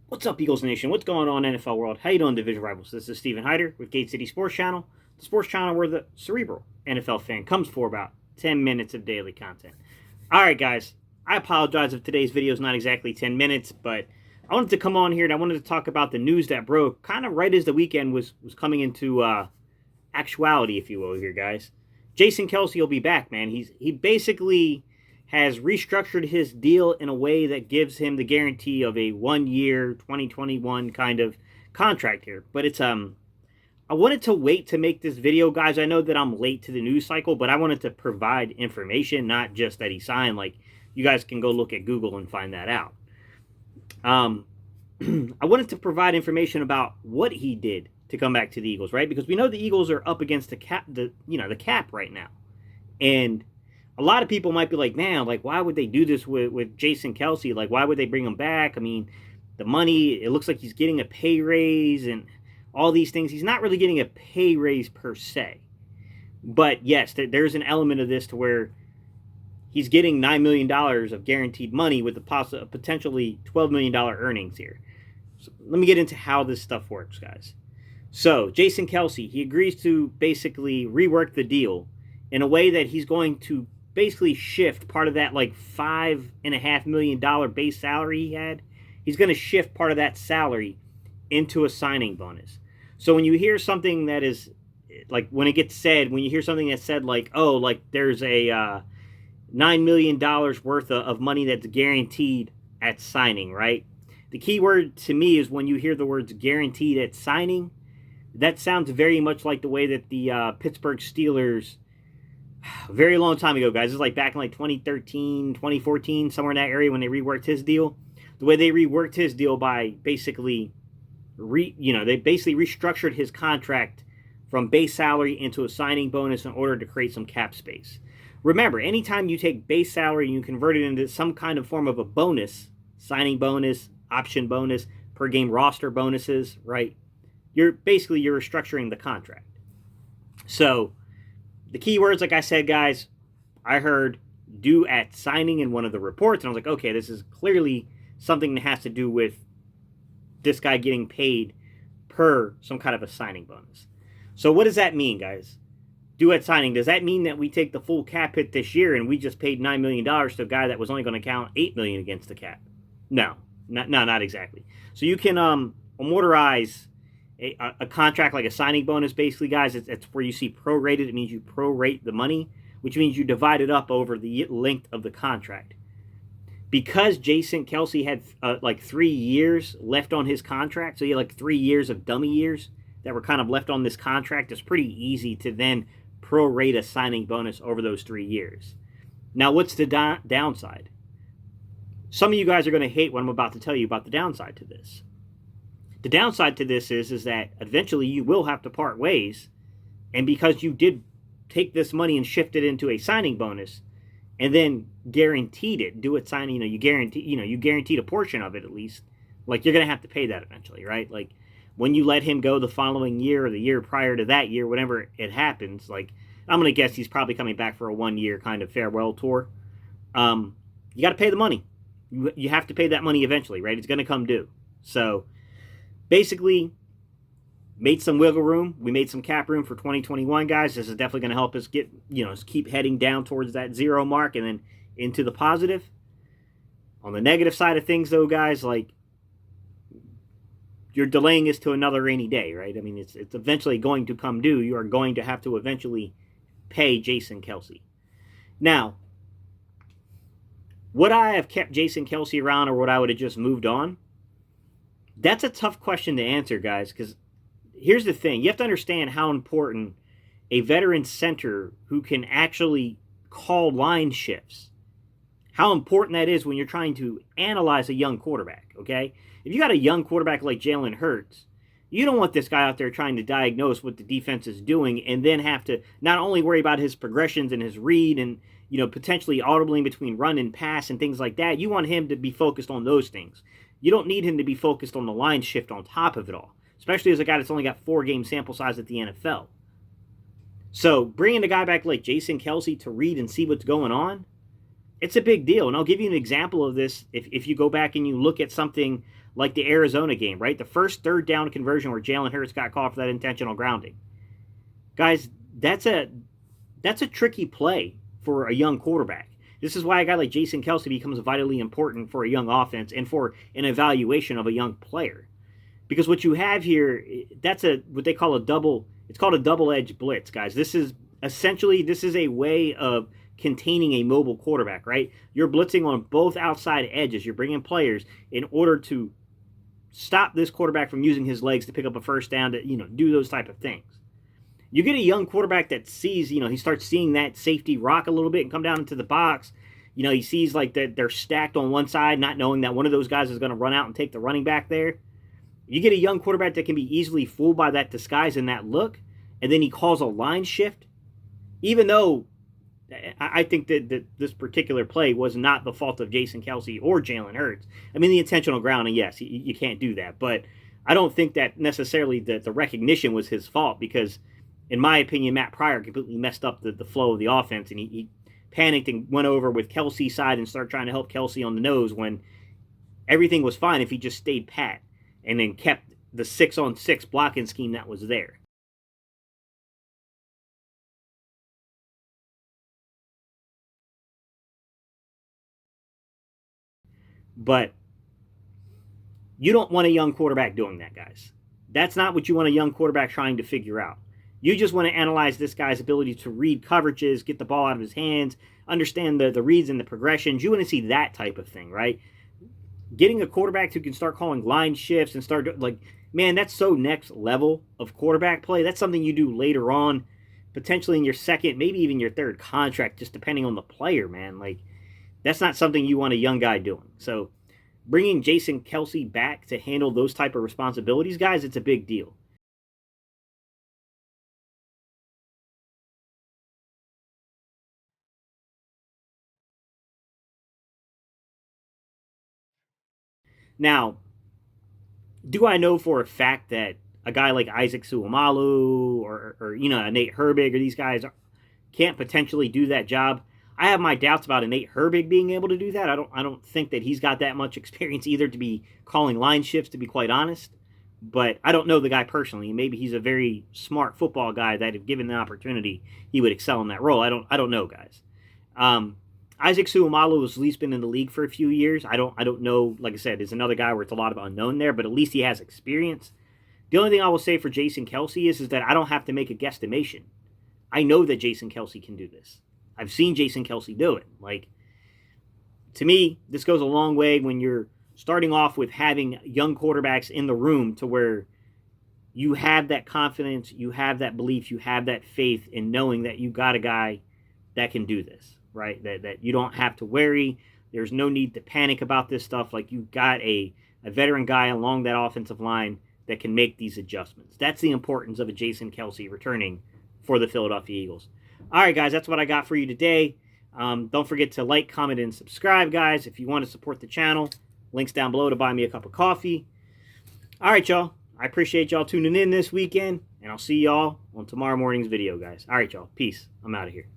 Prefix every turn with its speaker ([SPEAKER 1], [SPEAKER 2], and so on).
[SPEAKER 1] What's up, Eagles Nation? What's going on, NFL world? How you doing, Division Rivals? This is Steven Hyder with Gate City Sports Channel, the sports channel where the cerebral NFL fan comes for about 10 minutes of daily content. All right, guys, I apologize if today's video is not exactly 10 minutes, but I wanted to come on here and I wanted to talk about the news that broke kind of right as the weekend was coming into actuality, if you will, here, guys. Jason Kelce will be back, man. He basically has restructured his deal in a way that gives him the guarantee of a 1 year 2021 kind of contract here. But it's I wanted to wait to make this video, guys. I know that I'm late to the news cycle, but I wanted to provide information, not just that he signed. Like, you guys can go look at Google and find that out. I wanted to provide information about what he did to come back to the Eagles, right? Because we know the Eagles are up against the cap right now. And a lot of people might be like, man, like, why would they do this with Jason Kelce? Like, why would they bring him back? I mean, the money, it looks like he's getting a pay raise and all these things. He's not really getting a pay raise per se. But yes, there's an element of this to where he's getting $9 million of guaranteed money with the potentially $12 million earnings here. So let me get into how this stuff works, guys. So Jason Kelce, he agrees to basically rework the deal in a way that he's going to basically shift part of that like $5.5 million base salary he had. He's going to shift part of that salary into a signing bonus. So when you hear something that is like, when you hear something that's said like, oh, like there's a $9 million worth of money that's guaranteed at signing, right? The key word to me is when you hear the words guaranteed at signing, that sounds very much like the way that the Pittsburgh Steelers, very long time ago, guys, it's like back in like 2013, 2014, somewhere in that area when they reworked his deal. The way they reworked his deal by basically, they basically restructured his contract from base salary into a signing bonus in order to create some cap space. Remember, anytime you take base salary and you convert it into some kind of form of a bonus, signing bonus, option bonus, per game roster bonuses, right? You're restructuring the contract. So the key words, like I said, guys, I heard due at signing in one of the reports, and I was like, okay, this is clearly something that has to do with this guy getting paid per some kind of a signing bonus. So what does that mean, guys? Due at signing, does that mean that we take the full cap hit this year and we just paid $9 million to a guy that was only going to count $8 million against the cap? No, not exactly. So you can amortize a contract like a signing bonus, basically, guys. It's where you see prorated. It means you prorate the money, which means you divide it up over the length of the contract. Because Jason Kelce had like 3 years left on his contract, so he had like 3 years of dummy years that were kind of left on this contract, it's pretty easy to then prorate a signing bonus over those 3 years. Now, what's the downside? Some of you guys are going to hate what I'm about to tell you about the downside to this. The downside to this is that eventually you will have to part ways, and because you did take this money and shift it into a signing bonus, and then guaranteed it, do it signing, you guaranteed a portion of it at least. Like, you're gonna have to pay that eventually, right? Like, when you let him go the following year or the year prior to that year, whenever it happens, like, I'm gonna guess he's probably coming back for a 1 year kind of farewell tour. You got to pay the money. You have to pay that money eventually, right? It's gonna come due. So basically, made some wiggle room. We made some cap room for 2021, guys. This is definitely going to help us get, keep heading down towards that zero mark and then into the positive. On the negative side of things, though, guys, like, you're delaying this to another rainy day, right? I mean, it's eventually going to come due. You are going to have to eventually pay Jason Kelce. Now, would I have kept Jason Kelce around, or would I would have just moved on? That's a tough question to answer, guys, because here's the thing. You have to understand how important a veteran center who can actually call line shifts, how important that is when you're trying to analyze a young quarterback, okay? If you got a young quarterback like Jalen Hurts, you don't want this guy out there trying to diagnose what the defense is doing and then have to not only worry about his progressions and his read and, potentially audibling between run and pass and things like that. You want him to be focused on those things. You don't need him to be focused on the line shift on top of it all, especially as a guy that's only got 4-game sample size at the NFL. So bringing a guy back like Jason Kelce to read and see what's going on, it's a big deal. And I'll give you an example of this. If you go back and you look at something like the Arizona game, right? The first third down conversion where Jalen Hurts got called for that intentional grounding. Guys, that's a tricky play for a young quarterback. This is why a guy like Jason Kelce becomes vitally important for a young offense and for an evaluation of a young player. Because what you have here, that's what they call a double. It's called a double-edged blitz, guys. This is a way of containing a mobile quarterback, right? You're blitzing on both outside edges. You're bringing players in order to stop this quarterback from using his legs to pick up a first down, to do those type of things. You get a young quarterback that sees, he starts seeing that safety rock a little bit and come down into the box. He sees like that they're stacked on one side, not knowing that one of those guys is going to run out and take the running back there. You get a young quarterback that can be easily fooled by that disguise and that look, and then he calls a line shift. Even though I think that this particular play was not the fault of Jason Kelce or Jalen Hurts. I mean, the intentional grounding, yes, you can't do that. But I don't think that necessarily the recognition was his fault because, in my opinion, Matt Pryor completely messed up the flow of the offense, and he panicked and went over with Kelce's side and started trying to help Kelce on the nose when everything was fine if he just stayed pat and then kept the 6-on-6 blocking scheme that was there. But you don't want a young quarterback doing that, guys. That's not what you want a young quarterback trying to figure out. You just want to analyze this guy's ability to read coverages, get the ball out of his hands, understand the reads and the progressions. You want to see that type of thing, right? Getting a quarterback who can start calling line shifts and start, like, man, that's so next level of quarterback play. That's something you do later on, potentially in your second, maybe even your third contract, just depending on the player, man. Like, that's not something you want a young guy doing. So bringing Jason Kelce back to handle those type of responsibilities, guys, it's a big deal. Now, do I know for a fact that a guy like Isaac Suamalu or Nate Herbig or these guys can't potentially do that job? I have my doubts about a Nate Herbig being able to do that. I don't think that he's got that much experience either to be calling line shifts, to be quite honest. But I don't know the guy personally. Maybe he's a very smart football guy that, if given the opportunity, he would excel in that role. I don't know, guys. Isaac Suamalu has at least been in the league for a few years. I don't know. Like I said, there's another guy where it's a lot of unknown there, but at least he has experience. The only thing I will say for Jason Kelce is that I don't have to make a guesstimation. I know that Jason Kelce can do this. I've seen Jason Kelce do it. Like, to me, this goes a long way when you're starting off with having young quarterbacks in the room to where you have that confidence, you have that belief, you have that faith in knowing that you got a guy that can do this, right? That you don't have to worry. There's no need to panic about this stuff. Like, you've got a veteran guy along that offensive line that can make these adjustments. That's the importance of a Jason Kelce returning for the Philadelphia Eagles. All right, guys, that's what I got for you today. Don't forget to like, comment, and subscribe, guys. If you want to support the channel, links down below to buy me a cup of coffee. All right, y'all. I appreciate y'all tuning in this weekend, and I'll see y'all on tomorrow morning's video, guys. All right, y'all. Peace. I'm out of here.